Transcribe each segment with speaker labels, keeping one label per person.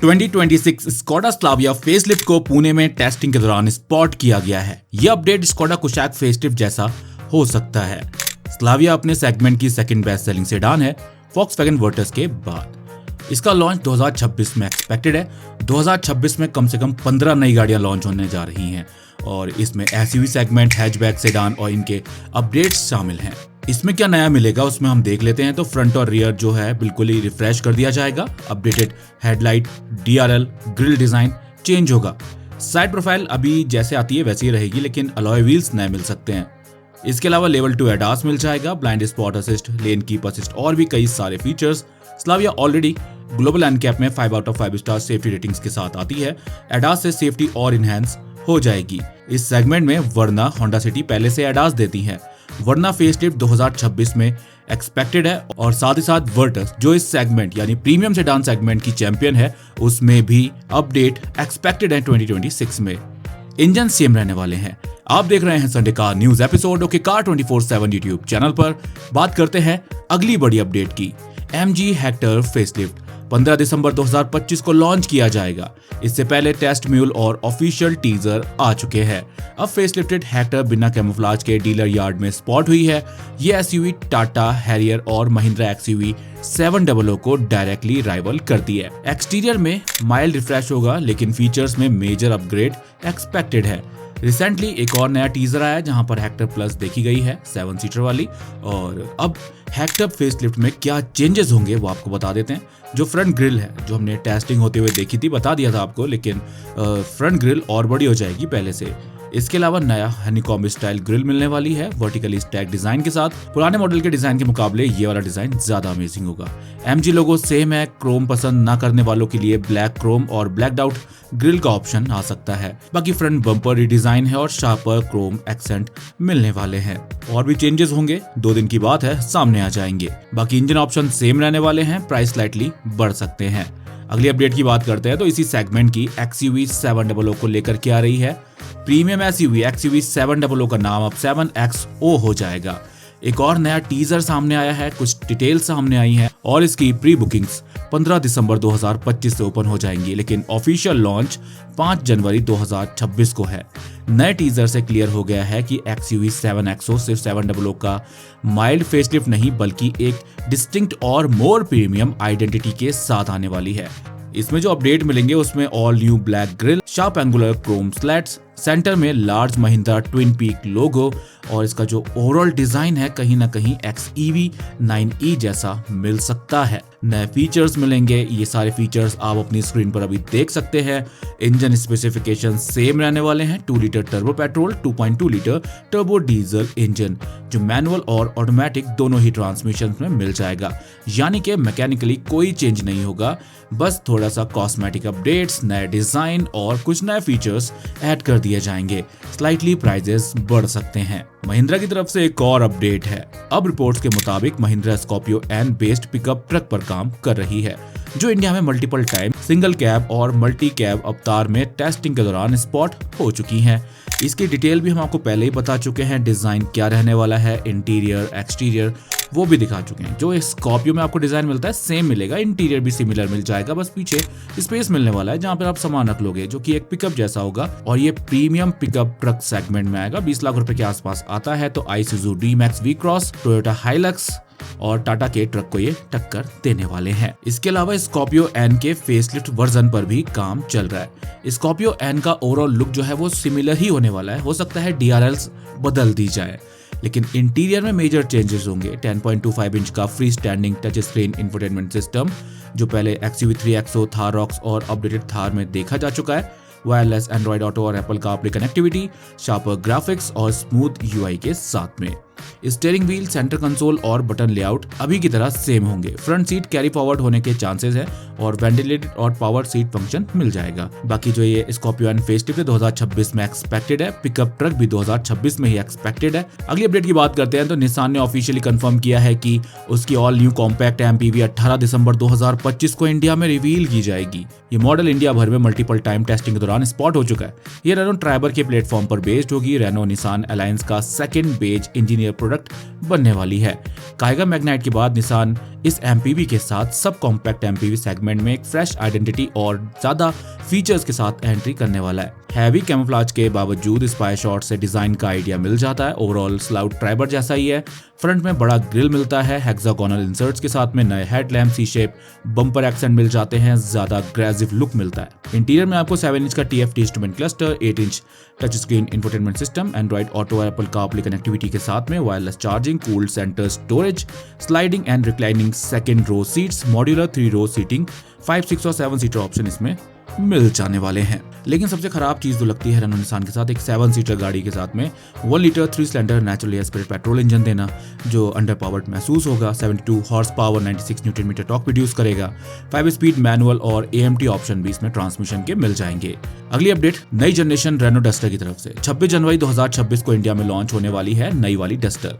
Speaker 1: 2026 Skoda Slavia facelift को पुणे में testing के दौरान स्पॉट किया गया है। यह अपडेट स्कोडा कुशाक फेसलिफ्ट जैसा हो सकता है। स्लाविया अपने सेगमेंट की सेकंड बेस्ट सेलिंग सेडान है वोक्सवैगन वर्टस के बाद। इसका लॉन्च 2026 में एक्सपेक्टेड है। 2026 में कम से कम 15 नई गाड़ियां लॉन्च होने जा रही हैं और इसमें एसयूवी सेगमेंट, हैचबैक, सेडान और इनके अपडेट्स शामिल हैं। इसमें क्या नया मिलेगा उसमें हम देख लेते हैं। तो फ्रंट और रियर जो है बिल्कुल ही रिफ्रेश कर दिया जाएगा। Updated headlight, DRL, grill design change होगा। साइड प्रोफाइल अभी जैसे आती है वैसे ही रहेगी, लेकिन अलॉय व्हील्स नए मिल सकते हैं। इसके अलावा लेवल 2 एडास मिल जाएगा, blind spot assist, lane keep assist और भी कई सारे features. Slavia already global NCAP में 5 out of 5 star safety ratings के साथ आती है। एडास से सेफ्टी और इनहेंस हो जाएगी इस सेगमेंट में, वरना होंडा सिटी पहले से एडास देती है। वरना फेसलिफ्ट 2026 में एक्सपेक्टेड है और साथ ही साथ वर्टस जो इस सेगमेंट यानी प्रीमियम सेडान सेगमेंट की चैंपियन है उसमें भी अपडेट एक्सपेक्टेड है 2026 में। इंजन सेम रहने वाले हैं। आप देख रहे हैं Sunday car news episode okay car 24/7 YouTube channel पर। बात करते हैं अगली बड़ी अपडेट की। MG हेक्टर फेसलिफ्ट 15 दिसंबर 2025 को लॉन्च किया जाएगा। इससे पहले टेस्ट म्यूल और ऑफिशियल टीजर आ चुके हैं। अब फेसलिफ्टेड हेक्टर बिना कैमोफ्लेज के डीलर यार्ड में स्पॉट हुई है। ये एसयूवी टाटा हैरियर और महिंद्रा एक्सयूवी 700 को डायरेक्टली राइवल करती है। एक्सटीरियर में माइल्ड रिफ्रेश होगा, लेकिन फीचर्स में मेजर अपग्रेड एक्सपेक्टेड है। रिसेंटली एक और नया टीजर आया जहां पर हेक्टर प्लस देखी गई है 7 सीटर वाली। और अब हेक्टर फेसलिफ्ट में क्या चेंजेस होंगे वो आपको बता देते हैं। जो फ्रंट ग्रिल है जो हमने टेस्टिंग होते हुए देखी थी, बता दिया था आपको, लेकिन फ्रंट ग्रिल और बड़ी हो जाएगी पहले से। इसके अलावा नया हनीकॉम्ब स्टाइल ग्रिल मिलने वाली है वर्टिकली स्टैक डिजाइन के साथ। पुराने मॉडल के डिजाइन के मुकाबले ये वाला डिजाइन ज्यादा अमेजिंग होगा। MG लोगो सेम है। क्रोम पसंद ना करने वालों के लिए ब्लैक क्रोम और ब्लैक्ड आउट ग्रिल का ऑप्शन आ सकता है। बाकी फ्रंट बम्पर रिडिजाइन है और शार्पर क्रोम एक्सेंट मिलने वाले हैं। और भी चेंजेस होंगे, 2 दिन की बात है, सामने आ जाएंगे। बाकी इंजन ऑप्शन सेम रहने वाले हैं, प्राइस स्लाइटली बढ़ सकते हैं। अगली अपडेट की बात करते हैं तो इसी सेगमेंट की XUV 700 को लेकर के आ रही है। प्रीमियम SUV XUV 700 का नाम अब 7XO हो जाएगा। एक और नया टीजर सामने आया है, कुछ डिटेल्स सामने आई हैं और इसकी प्री बुकिंग्स 15 दिसंबर 2025 से ओपन हो जाएंगी, लेकिन ऑफिशियल लॉन्च 5 जनवरी 2026 को है। नए टीजर से क्लियर हो गया है कि XUV 7XO सिर्फ 700 का माइल्ड फेसलिफ्ट नहीं बल्कि एक डिस्टिंक्ट और मोर प्रीमियम आइडेंटिटी के साथ आने वाली है। इसमें जो अपडेट मिलेंगे उसमें all new black grill, sharp angular Chrome slats, centre में लार्ज महिंद्रा ट्विन पीक लोगो और इसका जो ओवरऑल डिजाइन है कहीं ना कहीं XEV 9e जैसा मिल सकता है। नए फीचर्स मिलेंगे, ये सारे फीचर्स आप अपनी स्क्रीन पर अभी देख सकते हैं। इंजन स्पेसिफिकेशन सेम रहने वाले हैं। 2 litre turbo petrol, 2.2 litre turbo diesel engine जो मैनुअल और ऑटोमेटिक दोनों ही ट्रांसमिशन में मिल जाएगा, यानी कि मैकेनिकली कोई चेंज नहीं होगा, बस थोड़ा सा कॉस्मेटिक अपडेट्स, नए डिजाइन और कुछ नए फीचर्स ऐड कर दिए जाएंगे। स्लाइटली प्राइजेस बढ़ सकते हैं। महिंद्रा की तरफ से एक और अपडेट है। अब रिपोर्ट्स के मुताबिक Mahindra Scorpio N based pickup truck पर काम कर रही है, जो इंडिया में मल्टीपल टाइम सिंगल कैब और मल्टी कैब अवतार में टेस्टिंग के दौरान स्पॉट हो चुकी हैं। इसकी डिटेल भी हम आपको पहले ही बता चुके हैं। डिजाइन क्या रहने वाला है, इंटीरियर एक्सटीरियर वो भी दिखा चुके हैं। जो स्कॉर्पियो में आपको डिजाइन मिलता है सेम मिलेगा, इंटीरियर भी सिमिलर मिल जाएगा, बस पीछे स्पेस मिलने वाला है जहां पर आप सामान रख लोगे, जो कि एक पिकअप जैसा होगा। और ये प्रीमियम पिकअप ट्रक सेगमेंट में आएगा, 20 लाख रुपए के आसपास आता है। तो Isuzu D-Max V-Cross, Toyota Hilux और टाटा के ट्रक को ये टक्कर देने वाले हैं। इसके अलावा स्कॉर्पियो एन के फेसलिफ्ट वर्जन पर भी काम चल रहा है। स्कॉर्पियो एन का ओवरऑल लुक जो है वो सिमिलर ही होने वाला है। हो सकता है DRLs बदल दी जाए, लेकिन इंटीरियर में मेजर चेंजेस होंगे। 10.25 इंच का free standing touch screen infotainment system जो पहले XUV 3XO, थार रॉक्स और अपडेटेड थार में देखा जा चुका है। वायरलेस एंड्रॉइड ऑटो और Apple CarPlay connectivity, sharper graphics और स्मूथ UI के साथ में। स्टीयरिंग व्हील, सेंटर कंसोल और बटन लेआउट अभी की तरह सेम होंगे। फ्रंट सीट कैरी फॉरवर्ड होने के चांसेस है और वेंटिलेटेड और पावर सीट फंक्शन मिल जाएगा। बाकी जो ये स्कॉर्पियो एन फेसलिफ्ट 2026 में एक्सपेक्टेड है। पिकअप ट्रक भी 2026 में ही एक्सपेक्टेड है। अगली अपडेट की बात करते हैं तो निसान ने ऑफिशियली कंफर्म किया है कि उसकी ऑल न्यू कॉम्पैक्ट MPV 18 दिसंबर 2025 को इंडिया में रिवील की जाएगी। ये मॉडल इंडिया भर में मल्टीपल टाइम टेस्टिंग के दौरान स्पॉट हो चुका है। ये रेनो ट्राइबर के प्लेटफॉर्म पर बेस्ड होगी। रेनो निसान अलायंस का second badge engineered product बनने वाली है। काइगा मैग्नाइट के बाद निसान इस एमपीवी के साथ सब कॉम्पैक्ट एमपीवी सेगमेंट में एक फ्रेश आइडेंटिटी और ज्यादा फीचर्स के साथ एंट्री करने वाला है। हैवी कैमोफ्लेज के बावजूद स्पाई शॉट से डिजाइन का आइडिया मिल जाता है। ओवरऑल स्लाउट ट्राइबर जैसा ही है। फ्रंट में बड़ा ग्रिल मिलता है, हेक्सागोनल इंसर्ट्स के साथ में नए हेडलैम्प, सी शेप बम्पर एक्सेंट मिल जाते हैं, ज्यादा अग्रेसिव लुक मिलता है। इंटीरियर में आपको 7 इंच का TFT instrument cluster, 8 inch touch screen infotainment system, Android auto, Apple CarPlay connectivity के साथ में wireless charging, cooled centre storage, sliding and reclining second row seats, modular 3 row seating, 5, 6 और 7 seater option इसमें मिल जाने वाले हैं। लेकिन सबसे खराब चीज जो लगती है रेनो निसान के साथ एक 7 सीटर गाड़ी के साथ में 1 litre 3 cylinder naturally aspirated petrol engine देना, जो अंडर पावर्ड महसूस होगा। 72 horse power, 96 newton metre torque produce करेगा। 5 स्पीड मैनुअल और AMT ऑप्शन भी इसमें ट्रांसमिशन के मिल जाएंगे। अगली अपडेट नई जनरेशन रेनो डस्टर की तरफ से 26 जनवरी 2026 को इंडिया में लॉन्च होने वाली है नई वाली डस्टर।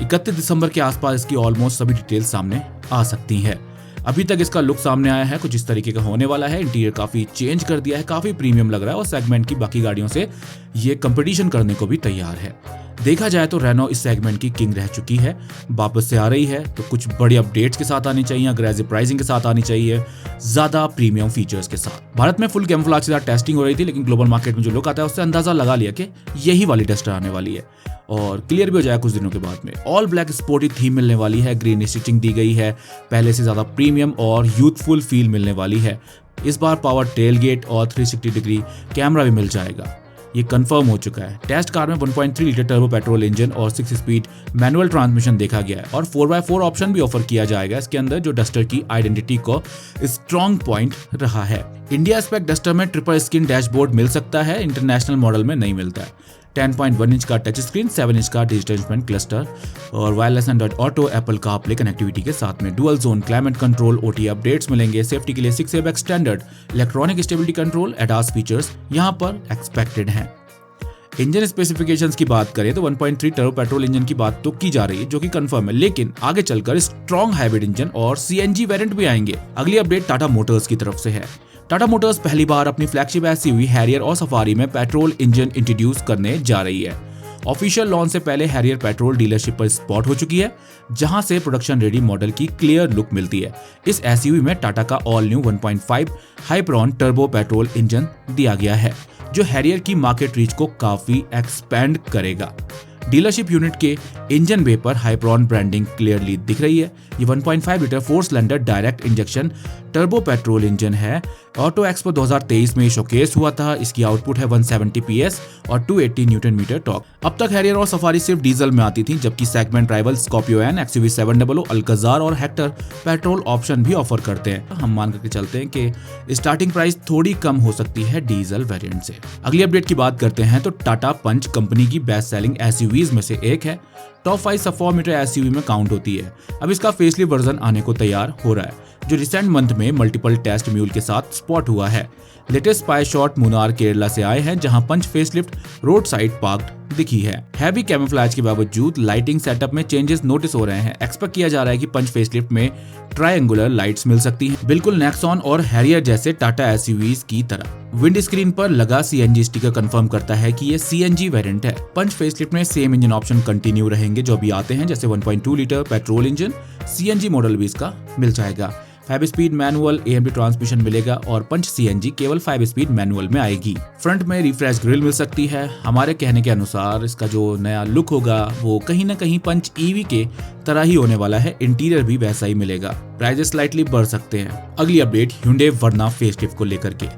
Speaker 1: 31 दिसंबर के आसपास इसकी ऑलमोस्ट सभी डिटेल्स सामने आ सकती है। अभी तक इसका लुक सामने आया है, कुछ इस तरीके का होने वाला है। इंटीरियर काफी चेंज कर दिया है, काफी प्रीमियम लग रहा है और सेगमेंट की बाकी गाड़ियों से ये कंपटीशन करने को भी तैयार है। देखा जाए तो रेनो इस सेगमेंट की किंग रह चुकी है, वापस से आ रही है तो कुछ बड़ी अपडेट्स के साथ आनी चाहिए, अग्रेसिव प्राइसिंग के साथ आनी चाहिए, ज्यादा प्रीमियम फीचर्स के साथ। भारत में फुल कैमोफ्लेज के साथ टेस्टिंग हो रही थी, लेकिन ग्लोबल मार्केट में जो लुक आता है उससे अंदाजा लगा लिया कि यही वाली डस्टर आने वाली है और क्लियर भी हो जाएगा कुछ दिनों के बाद में। ऑल ब्लैक स्पोर्टी थीम मिलने वाली है, ग्रीन स्टिचिंग दी गई है, पहले से ज्यादा प्रीमियम और यूथफुल फील मिलने वाली है। इस बार पावर टेलगेट और 360 डिग्री कैमरा भी मिल जाएगा, ये कंफर्म हो चुका है। टेस्ट कार में 1.3 लीटर टर्बो पेट्रोल इंजन और 6 स्पीड मैनुअल ट्रांसमिशन देखा गया है और 4x4 ऑप्शन भी ऑफर किया जाएगा इसके अंदर, जो डस्टर की आइडेंटिटी को स्ट्रॉन्ग पॉइंट रहा है। इंडिया स्पेक डस्टर में ट्रिपल स्क्रीन डैशबोर्ड मिल सकता है, इंटरनेशनल मॉडल में नहीं मिलता है। 10.1 इंच का टच स्क्रीन, 7 इंच का डिजिटल इंस्ट्रूमेंट क्लस्टर और wireless Android auto, Apple CarPlay connectivity के साथ में dual zone climate control, OTA updates मिलेंगे। सेफ्टी के लिए 6 airbag standard, electronic stability control, ADAS features यहां पर एक्सपेक्टेड हैं। इंजन स्पेसिफिकेशंस की बात करें तो 1.3 टर्बो पेट्रोल इंजन की बात तो की जा रही है, जो कि कंफर्म है, लेकिन आगे चलकर स्ट्रॉन्ग हाइब्रिड इंजन और CNG वेरिएंट भी आएंगे। अगली अपडेट टाटा मोटर्स की तरफ से है। टाटा मोटर्स पहली बार अपनी फ्लैगशिप SUV हैरियर और सफारी में पेट्रोल इंजन इंट्रोड्यूस करने जा रही है। ऑफिशियल लॉन्च से पहले हैरियर पेट्रोल डीलरशिप पर स्पॉट हो चुकी है, जहां से प्रोडक्शन रेडी मॉडल की क्लियर लुक मिलती है। इस SUV में टाटा का all new 1.5 Hyperion turbo petrol engine दिया गया है, जो हैरियर की मार्केट रीच को काफी एक्सपेंड करेगा। डीलरशिप यूनिट के इंजन बे पर हाइप्रोन ब्रांडिंग क्लियरली दिख रही है। ये 1.5 litre 4 cylinder direct injection turbo petrol engine है। ऑटो एक्सपो 2023 में शोकेस हुआ था। इसकी आउटपुट है 170 PS और 280 न्यूटन मीटर टॉर्क। अब तक हैरियर और सफारी सिर्फ डीजल में आती थी, जबकि segment rival Scorpio N, XUV 700, Alcazar और हेक्टर पेट्रोल ऑप्शन भी ऑफर करते हैं। हम मान करके चलते हैं कि स्टार्टिंग प्राइस थोड़ी कम हो सकती है डीजल वेरिएंट से। अगली अपडेट की बात करते हैं तो टाटा पंच कंपनी की बेस्ट सेलिंग SUVs में से एक है। टॉप 5 सब 4 मीटर SUV में काउंट होती है। अब इसका फेसलिफ्ट वर्जन आने को तैयार हो रहा है, जो रिसेंट मंथ में मल्टीपल टेस्ट म्यूल के साथ स्पॉट हुआ है। Latest spy shot Munnar Kerala से आए हैं, जहां पंच फेसलिफ्ट रोड साइड पार्क्ड दिखी है। हैवी कैमोफ्लेज के बावजूद लाइटिंग सेटअप में चेंजेस नोटिस हो रहे हैं। एक्सपेक्ट किया जा रहा है कि पंच फेसलिफ्ट में ट्रायंगुलर लाइट्स मिल सकती हैं, बिल्कुल नेक्सॉन और हैरियर जैसे टाटा SUVs की तरह। विंड स्क्रीन पर लगा CNG स्टिकर कंफर्म करता है कि ये CNG वेरिएंट है। पंच फेसलिफ्ट में सेम इंजन ऑप्शन कंटिन्यू रहेंगे जो अभी आते हैं, जैसे 1.2 litre petrol engine. CNG model भी इसका मिल जाएगा। 5 स्पीड मैनुअल AMT ट्रांसमिशन मिलेगा और पंच CNG केवल 5 स्पीड मैनुअल में आएगी। फ्रंट में रिफ्रेश ग्रिल मिल सकती है। हमारे कहने के अनुसार इसका जो नया लुक होगा वो कहीं ना कहीं पंच EV के तरह ही होने वाला है। इंटीरियर भी वैसा ही मिलेगा। प्राइजेस स्लाइटली बढ़ सकते हैं। अगली अपडेट Hyundai वर्ना फेसलिफ्ट को लेकर के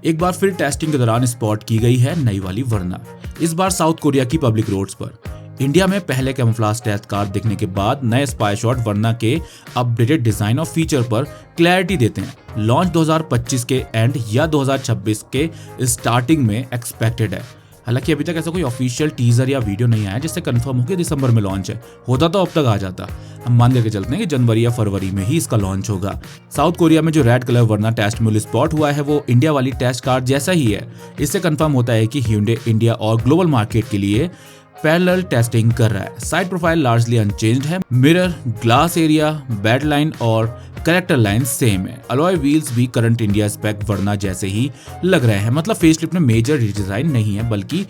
Speaker 1: एक बार फिर टेस्टिंग के दौरान स्पॉट की गई है नई वाली वर्ना, इस बार साउथ कोरिया की पब्लिक रोड्स पर। इंडिया में पहले कैमोफ्लेज टेस्ट कार देखने के बाद नए स्पाई शॉट वर्ना के अपडेटेड डिजाइन और फीचर पर क्लैरिटी देते हैं। लॉन्च 2025 के एंड या 2026 के स्टार्टिंग में एक्सपेक्टेड है। हालांकि अभी तक ऐसा कोई ऑफिशियल टीजर या वीडियो नहीं आया जिससे कंफर्म हो कि दिसंबर में लॉन्च है। होता तो अब तक आ जाता। हम मान करके चलते हैं कि जनवरी या फरवरी में ही इसका लॉन्च होगा। साउथ कोरिया में जो रेड कलर वर्ना टेस्ट म्यूल स्पॉट हुआ है वो इंडिया वाली टेस्ट कार जैसा ही है। इससे कंफर्म होता है कि Hyundai इंडिया और ग्लोबल मार्केट के लिए पैरेलल टेस्टिंग कर रहा है। साइड प्रोफाइल लार्जली अनचेंज्ड है। Mirror, glass area, bad line और करेक्टर लाइन सेम है। अलॉय व्हील्स भी करंट इंडिया स्पेक वर्ना जैसे ही लग रहे हैं। मतलब फेसलिफ्ट में मेजर रिडिजाइन नहीं है, बल्कि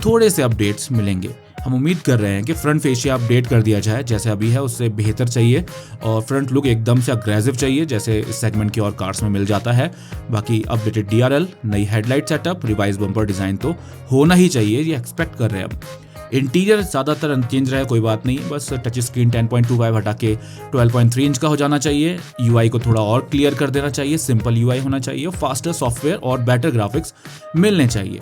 Speaker 1: थोड़े से अपडेट्स मिलेंगे। हम उम्मीद कर रहे हैं कि फ्रंट फेशिया अपडेट कर दिया जाए, जैसे अभी है उससे बेहतर चाहिए, और फ्रंट लुक एकदम से अग्रेसिव चाहिए जैसे इस सेगमेंट की और कार्स में मिल जाता है। बाकी अपडेटेड DRL, नई headlight setup, revise bumper design तो होना ही चाहिए, ये एक्सपेक्ट कर रहे हैं हम। इंटीरियर ज़्यादातर अनचेंज रहे कोई बात नहीं, बस टच स्क्रीन 10.25 हटा के 12.3 इंच का हो जाना चाहिए। UI को थोड़ा और क्लियर कर देना चाहिए, सिंपल UI होना चाहिए, फास्टर सॉफ्टवेयर और बेटर ग्राफिक्स मिलने चाहिए।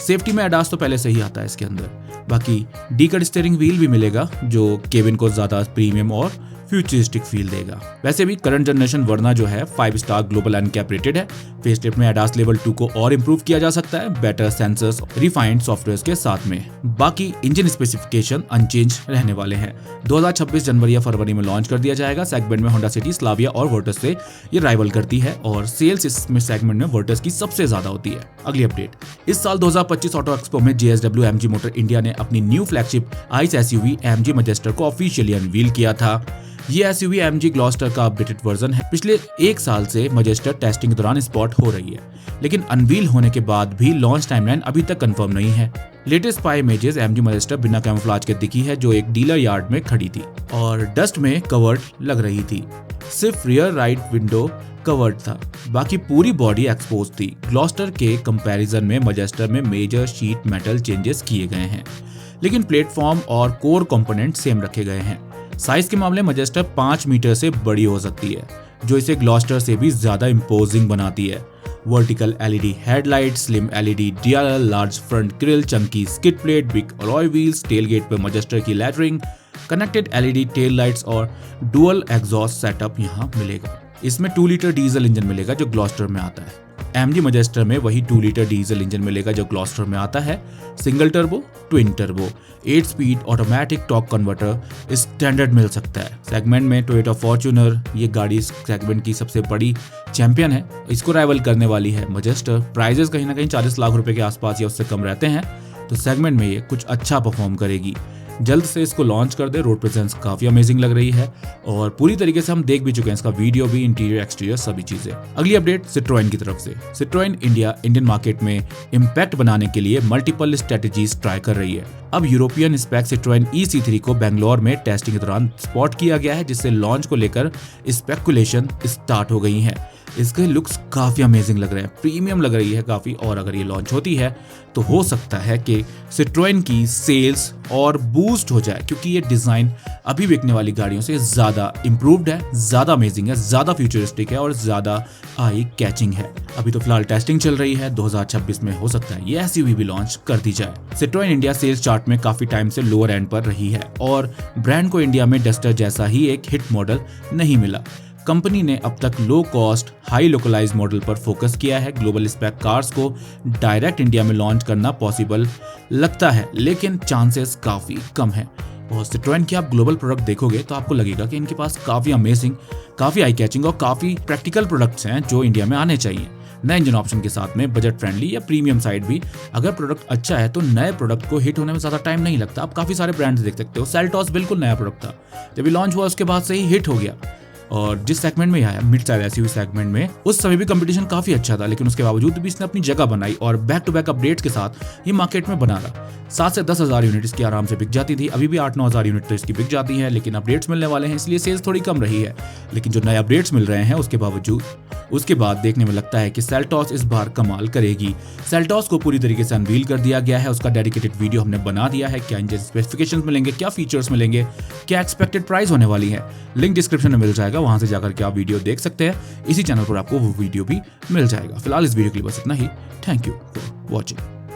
Speaker 1: सेफ्टी में ADAS तो पहले से ही आता है इसके अंदर। बाकी डी-कट स्टीयरिंग व्हील भी मिलेगा जो केबिन को ज़्यादा प्रीमियम और फ्यूचरिस्टिक फील देगा। वैसे भी करंट जनरेशन वर्ना जो है 5 स्टार ग्लोबल एनकैप रेटेड है। फेसलिफ्ट में ADAS लेवल 2 को और इंप्रूव किया जा सकता है, बेटर सेंसर्स, रिफाइंड सॉफ्टवेयर के साथ में। बाकी इंजन स्पेसिफिकेशन अनचेंज रहने वाले हैं। 2026 जनवरी या फरवरी में लॉन्च कर दिया जाएगा। सेगमेंट में होंडा सिटी, स्लाविया और वर्टस से ये राइवल करती है और सेल्स इसमें सेगमेंट में वर्टस की सबसे ज्यादा होती है। अगली अपडेट, इस साल 2025 ऑटो एक्सपो में JSW MG मोटर इंडिया ने अपनी new flagship ice SUV MG Majestor को ऑफिशियली अनवील किया था। ये SUV MG ग्लॉस्टर का अपडेटेड वर्जन है। पिछले 1 साल से मैजेस्टर टेस्टिंग के दौरान स्पॉट हो रही है, लेकिन अनवील होने के बाद भी लॉन्च टाइमलाइन अभी तक कंफर्म नहीं है। लेटेस्ट 5 इमेजेस MG मैजेस्टर बिना कैमोफ्लेज के दिखी है, जो एक डीलर यार्ड में खड़ी थी और डस्ट में कवर्ड लग रही थी। सिर्फ रियर राइट विंडो कवर्ड था, बाकी पूरी बॉडी एक्सपोज थी। ग्लॉस्टर के कंपैरिजन में मैजेस्टर में मेजर शीट मेटल चेंजेस किए गए हैं, लेकिन प्लेटफॉर्म और कोर कंपोनेंट सेम रखे गए हैं। साइज के मामले मैजेस्टर 5 मीटर से बड़ी हो सकती है, जो इसे ग्लॉस्टर से भी ज्यादा इम्पोजिंग बनाती है। Vertical LED headlight, slim LED DRL, large front grille, Chunky skid plate, big alloy wheels, tailgate पर मैजेस्टर की lettering, connected LED tail lights और डुअल एग्जॉस्ट सेटअप यहाँ मिलेगा। इसमें 2 लीटर डीजल इंजन मिलेगा जो ग्लॉस्टर में आता है। MG मैजेस्टर में वही 2 लीटर डीजल इंजन मिलेगा जो ग्लॉस्टर में आता है। Single turbo, twin turbo, 8 speed automatic torque converter standard मिल सकता है। सेगमेंट में टोयोटा फॉर्च्यूनर, ये गाड़ी सेगमेंट की सबसे बड़ी चैंपियन है, इसको राइवल करने वाली है मैजेस्टर। प्राइजेस कहीं ना कहीं 40 लाख रुपए के आसपास या उससे कम रहते हैं, तो सेगमेंट में ये कुछ अच्छा परफॉर्म करेगी। जल्द से इसको लॉन्च कर दे। रोड प्रेजेंस काफी अमेजिंग लग रही है और पूरी तरीके से हम देख भी चुके हैं इसका वीडियो भी, इंटीरियर एक्सटीरियर सभी चीजें। अगली अपडेट सिट्रोएन की तरफ से। सिट्रोएन इंडियन मार्केट में इम्पैक्ट बनाने के लिए मल्टीपल स्ट्रेटेजीज ट्राई कर रही है। अब यूरोपियन स्पेक सिट्रोएन EC3 को बेंगलोर में टेस्टिंग के दौरान स्पॉट किया गया है, जिससे लॉन्च को लेकर स्पेकुलेशन स्टार्ट हो गई है। इसके लुक्स काफी अमेजिंग लग रहे हैं, प्रीमियम लग रही है काफी, और अगर ये लॉन्च होती है तो हो सकता है कि सिट्रोएन की सेल्स और बूस्ट हो जाए, क्योंकि ये डिजाइन अभी बिकने वाली गाड़ियों से ज्यादा इंप्रूव्ड है, ज्यादा अमेजिंग है, ज्यादा फ्यूचरिस्टिक है और ज्यादा आई कैचिंग है। अभी तो फिलहाल टेस्टिंग चल रही है, 2026 में हो सकता है ये SUV भी लॉन्च कर दी जाए। सिट्रोएन इंडिया सेल्स चार्ट में काफी टाइम से लोअर एंड पर रही है और ब्रांड को इंडिया में डस्टर जैसा ही एक हिट मॉडल नहीं मिला। कंपनी ने अब तक low cost high localise model पर फोकस किया है। ग्लोबल स्पेक कार्स को डायरेक्ट इंडिया में लॉन्च करना पॉसिबल लगता है, लेकिन चांसेस काफी कम है। और सिट्रोएन के आप ग्लोबल प्रोडक्ट देखोगे तो आपको लगेगा कि इनके पास काफी अमेजिंग, काफी आई कैचिंग और काफी प्रैक्टिकल प्रोडक्ट्स हैं जो इंडिया में आने चाहिए। नए इंजन ऑप्शन के साथ में बजट फ्रेंडली या प्रीमियम साइड भी। अगर प्रोडक्ट अच्छा है तो नए प्रोडक्ट को हिट होने में ज्यादा टाइम नहीं लगता। आप काफी सारे ब्रांड्स देख सकते हो। सेल्टॉस बिल्कुल नया प्रोडक्ट था, जब ये लॉन्च हुआ उसके बाद से ही हिट हो गया। और जिस सेगमेंट में आया मिड साइज SUV सेगमेंट में, उस समय भी कंपटीशन काफी अच्छा था, लेकिन उसके बावजूद भी इसने अपनी जगह बनाई और बैक टू बैक अपडेट्स के साथ ये मार्केट में बना रहा। 7 से 10 हज़ार यूनिट इसकी आराम से बिक जाती थी, अभी भी 8-9 हज़ार यूनिट तो इसकी बिक जाती है, लेकिन अपडेट्स मिलने वाले हैं इसलिए सेल्स थोड़ी कम रही है। लेकिन जो नए अपडेट्स मिल रहे हैं उसके बावजूद उसके बाद देखने में लगता है कि सेल्टॉस इस बार कमाल करेगी। सेल्टॉस को पूरी तरीके से अनवील कर दिया गया है, उसका डेडिकेटेड वीडियो हमने बना दिया है। क्या इंजन स्पेसिफिकेशंस मिलेंगे, क्या फीचर्स मिलेंगे, क्या एक्सपेक्टेड प्राइस होने वाली है, लिंक डिस्क्रिप्शन में मिल जाएगा, वहां से जाकर के आप वीडियो देख सकते हैं। इसी चैनल पर आपको वो वीडियो भी मिल जाएगा। फिलहाल इस वीडियो के लिए बस इतना ही। Thank you for watching.